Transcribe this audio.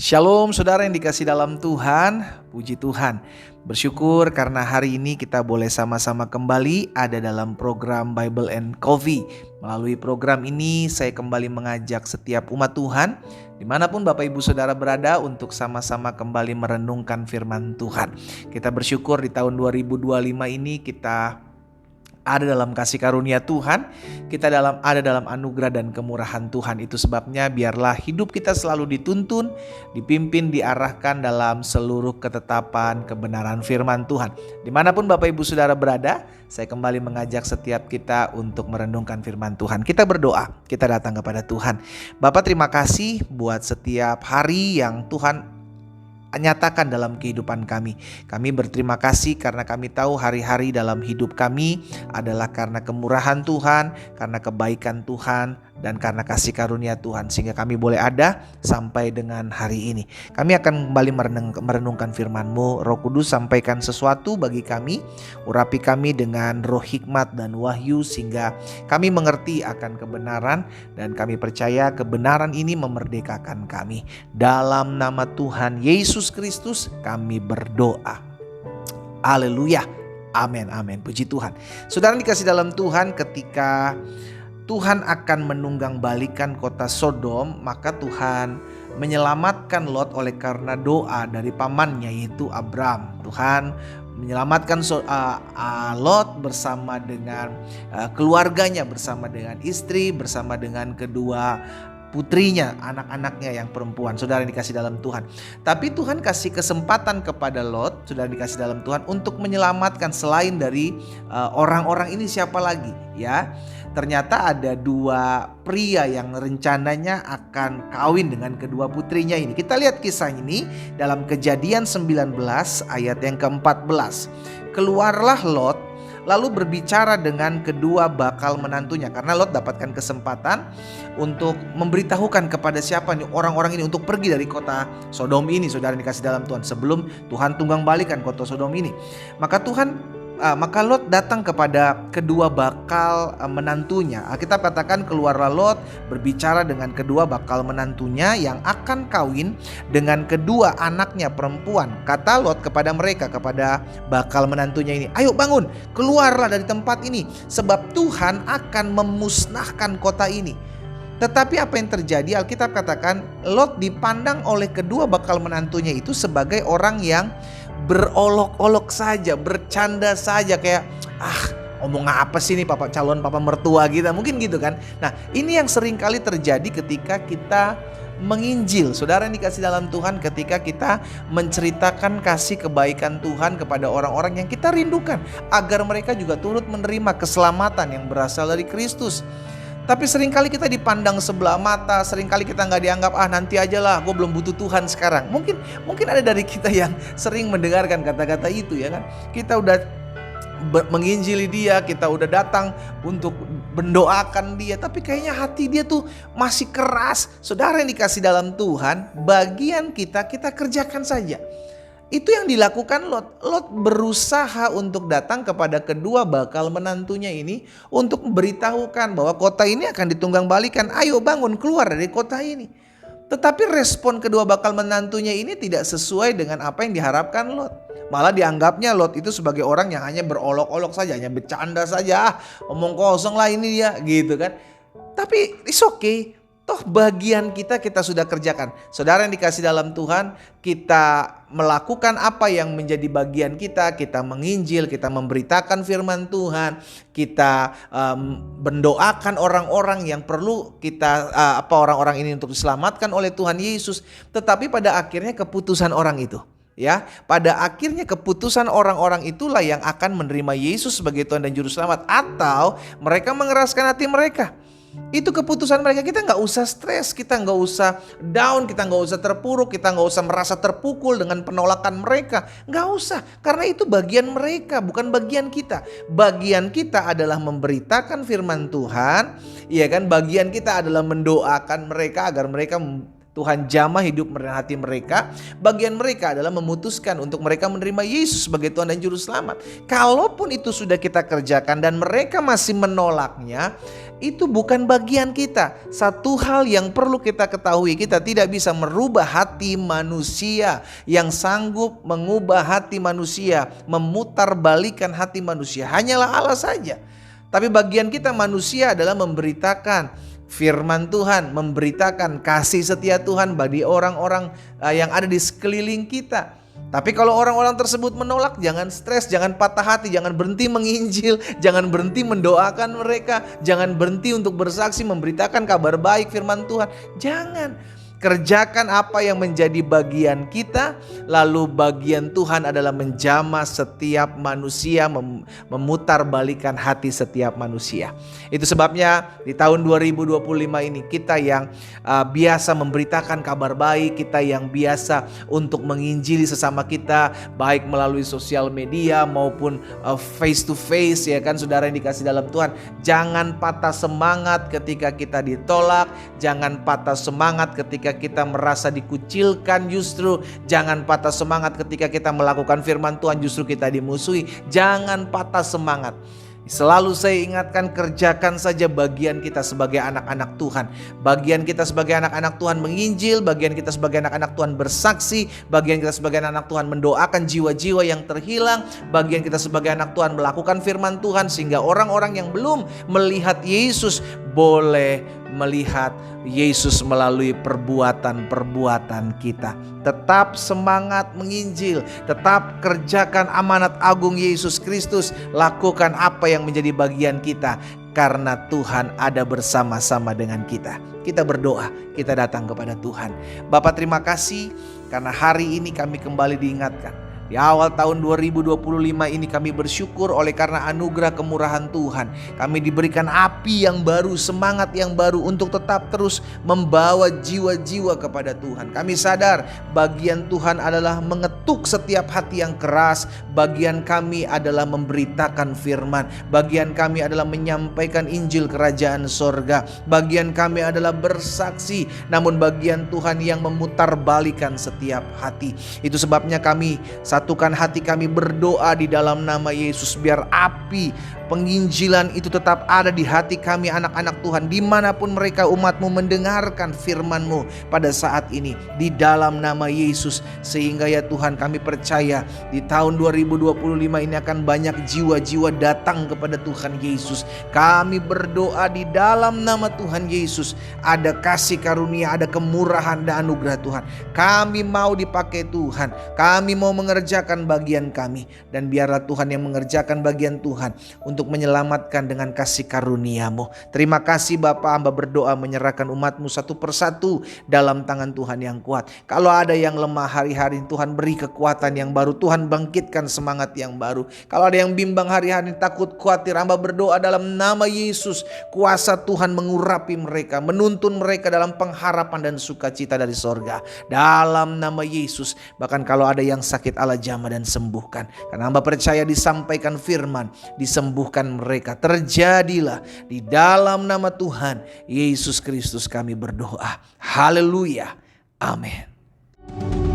Shalom saudara yang dikasih dalam Tuhan, puji Tuhan. Bersyukur karena hari ini kita boleh sama-sama kembali ada dalam program Bible and Coffee. Melalui program ini saya kembali mengajak setiap umat Tuhan, dimanapun Bapak Ibu Saudara berada, untuk sama-sama kembali merenungkan firman Tuhan. Kita bersyukur di tahun 2025 ini kita ada dalam kasih karunia Tuhan, kita ada dalam anugerah dan kemurahan Tuhan. Itu sebabnya biarlah hidup kita selalu dituntun, dipimpin, diarahkan dalam seluruh ketetapan kebenaran firman Tuhan. Dimanapun Bapak Ibu Saudara berada, saya kembali mengajak setiap kita untuk merenungkan firman Tuhan. Kita berdoa, kita datang kepada Tuhan. Bapak, terima kasih buat setiap hari yang Tuhan nyatakan dalam kehidupan kami. Kami berterima kasih karena kami tahu hari-hari dalam hidup kami adalah karena kemurahan Tuhan, karena kebaikan Tuhan, dan karena kasih karunia Tuhan, sehingga kami boleh ada sampai dengan hari ini. Kami akan kembali merenungkan firman-Mu. Roh Kudus, sampaikan sesuatu bagi kami, urapi kami dengan roh hikmat dan wahyu, sehingga kami mengerti akan kebenaran, dan kami percaya kebenaran ini memerdekakan kami. Dalam nama Tuhan Yesus Kristus kami berdoa. Haleluya. Amin, amin. Puji Tuhan. Saudara dikasih dalam Tuhan, ketika Tuhan akan menunggang balikan kota Sodom, maka Tuhan menyelamatkan Lot oleh karena doa dari pamannya, yaitu Abram. Tuhan menyelamatkan Lot bersama dengan keluarganya, bersama dengan istri, bersama dengan kedua putrinya, anak-anaknya yang perempuan. Saudara yang dikasih dalam Tuhan. Tapi Tuhan kasih kesempatan kepada Lot, saudara dikasih dalam Tuhan, untuk menyelamatkan selain dari orang-orang ini. Siapa lagi? Ya, ternyata ada dua pria yang rencananya akan kawin dengan kedua putrinya ini. Kita lihat kisah ini dalam Kejadian 19 ayat yang ke-14. Keluarlah Lot lalu berbicara dengan kedua bakal menantunya, karena Lot dapatkan kesempatan untuk memberitahukan kepada siapa nih orang-orang ini untuk pergi dari kota Sodom ini, saudara dikasih dalam Tuhan, sebelum Tuhan tunggang balikan kota Sodom ini. Maka Lot datang kepada kedua bakal menantunya. Alkitab katakan keluarlah Lot berbicara dengan kedua bakal menantunya yang akan kawin dengan kedua anaknya perempuan. Kata Lot kepada mereka, kepada bakal menantunya ini, ayo bangun, keluarlah dari tempat ini, sebab Tuhan akan memusnahkan kota ini. Tetapi apa yang terjadi? Alkitab katakan Lot dipandang oleh kedua bakal menantunya itu sebagai orang yang berolok-olok saja, bercanda saja, kayak ngomong apa sih nih calon papa mertua kita, mungkin gitu kan. Nah, ini yang sering kali terjadi ketika kita menginjil, saudara yang dikasih dalam Tuhan, ketika kita menceritakan kasih kebaikan Tuhan kepada orang-orang yang kita rindukan, agar mereka juga turut menerima keselamatan yang berasal dari Kristus. Tapi seringkali kita dipandang sebelah mata, seringkali kita nggak dianggap, nanti aja lah, gue belum butuh Tuhan sekarang. Mungkin ada dari kita yang sering mendengarkan kata-kata itu, ya kan. Kita udah menginjili dia, kita udah datang untuk mendoakan dia, tapi kayaknya hati dia tuh masih keras. Saudara yang dikasih dalam Tuhan, bagian kita kerjakan saja. Itu yang dilakukan Lot. Lot berusaha untuk datang kepada kedua bakal menantunya ini untuk memberitahukan bahwa kota ini akan ditunggang balikan. Ayo bangun, keluar dari kota ini. Tetapi respon kedua bakal menantunya ini tidak sesuai dengan apa yang diharapkan Lot. Malah dianggapnya Lot itu sebagai orang yang hanya berolok-olok saja, hanya bercanda saja, omong kosong lah ini dia, gitu kan. Tapi it's okay. Toh bagian kita sudah kerjakan. Saudara yang dikasih dalam Tuhan, kita melakukan apa yang menjadi bagian kita. Kita menginjil, kita memberitakan firman Tuhan, kita mendoakan orang-orang yang perlu kita orang-orang ini untuk diselamatkan oleh Tuhan Yesus. Tetapi pada akhirnya keputusan orang itu, ya, pada akhirnya keputusan orang-orang itulah yang akan menerima Yesus sebagai Tuhan dan Juru Selamat, atau mereka mengeraskan hati mereka. Itu keputusan mereka. Kita nggak usah stres, kita nggak usah down, kita nggak usah terpuruk, kita nggak usah merasa terpukul dengan penolakan mereka. Nggak usah, karena itu bagian mereka, bukan bagian kita. Bagian kita adalah memberitakan firman Tuhan, ya kan. Bagian kita adalah mendoakan mereka agar mereka Tuhan jamah hidup dan hati mereka. Bagian mereka adalah memutuskan untuk mereka menerima Yesus sebagai Tuhan dan Juru Selamat. Kalaupun itu sudah kita kerjakan dan mereka masih menolaknya, itu bukan bagian kita. Satu hal yang perlu kita ketahui, kita tidak bisa merubah hati manusia. Yang sanggup mengubah hati manusia, memutarbalikan hati manusia, hanyalah Allah saja. Tapi bagian kita manusia adalah memberitakan firman Tuhan, memberitakan kasih setia Tuhan bagi orang-orang yang ada di sekeliling kita. Tapi kalau orang-orang tersebut menolak, jangan stres, jangan patah hati, jangan berhenti menginjil, jangan berhenti mendoakan mereka, jangan berhenti untuk bersaksi, memberitakan kabar baik firman Tuhan. Jangan. Kerjakan apa yang menjadi bagian kita, lalu bagian Tuhan adalah menjamah setiap manusia, memutarbalikan hati setiap manusia. Itu sebabnya di tahun 2025 ini kita yang biasa memberitakan kabar baik, kita yang biasa untuk menginjili sesama kita, baik melalui sosial media maupun face to face, ya kan saudara yang dikasih dalam Tuhan. Jangan patah semangat ketika kita ditolak, jangan patah semangat ketika kita merasa dikucilkan, justru jangan patah semangat ketika kita melakukan firman Tuhan, justru kita dimusuhi. Jangan patah semangat. Selalu saya ingatkan, kerjakan saja bagian kita sebagai anak-anak Tuhan. Bagian kita sebagai anak-anak Tuhan menginjil, bagian kita sebagai anak-anak Tuhan bersaksi, bagian kita sebagai anak Tuhan mendoakan jiwa-jiwa yang terhilang, bagian kita sebagai anak Tuhan melakukan firman Tuhan sehingga orang-orang yang belum melihat Yesus boleh melihat Yesus melalui perbuatan-perbuatan kita. Tetap semangat menginjil, tetap kerjakan amanat agung Yesus Kristus, lakukan apa yang menjadi bagian kita karena Tuhan ada bersama-sama dengan kita. Kita berdoa, kita datang kepada Tuhan. Bapa, terima kasih karena hari ini kami kembali diingatkan. Di awal tahun 2025 ini kami bersyukur oleh karena anugerah kemurahan Tuhan. Kami diberikan api yang baru, semangat yang baru untuk tetap terus membawa jiwa-jiwa kepada Tuhan. Kami sadar bagian Tuhan adalah mengetuk setiap hati yang keras. Bagian kami adalah memberitakan firman. Bagian kami adalah menyampaikan Injil kerajaan sorga. Bagian kami adalah bersaksi. Namun bagian Tuhan yang memutarbalikan setiap hati. Itu sebabnya kami satukan hati kami berdoa di dalam nama Yesus. Biar api penginjilan itu tetap ada di hati kami anak-anak Tuhan. Dimanapun mereka umat-Mu mendengarkan firman-Mu pada saat ini. Di dalam nama Yesus. Sehingga ya Tuhan kami percaya di tahun 2025 ini akan banyak jiwa-jiwa datang kepada Tuhan Yesus. Kami berdoa di dalam nama Tuhan Yesus. Ada kasih karunia, ada kemurahan dan anugerah Tuhan. Kami mau dipakai Tuhan. Kami mau mengerjakan bagian kami. Dan biarlah Tuhan yang mengerjakan bagian Tuhan untuk menyelamatkan dengan kasih karunia-Mu. Terima kasih Bapa, hamba berdoa menyerahkan umat-Mu satu persatu dalam tangan Tuhan yang kuat. Kalau ada yang lemah hari-hari, Tuhan beri kekuatan yang baru. Tuhan bangkitkan semangat yang baru. Kalau ada yang bimbang hari-hari, takut, khawatir, hamba berdoa dalam nama Yesus. Kuasa Tuhan mengurapi mereka, menuntun mereka dalam pengharapan dan sukacita dari sorga. Dalam nama Yesus. Bahkan kalau ada yang sakit, Allah jamah dan sembuhkan. Karena hamba percaya disampaikan firman, disembuhkan mereka. Terjadilah di dalam nama Tuhan Yesus Kristus kami berdoa. Haleluya. Amin.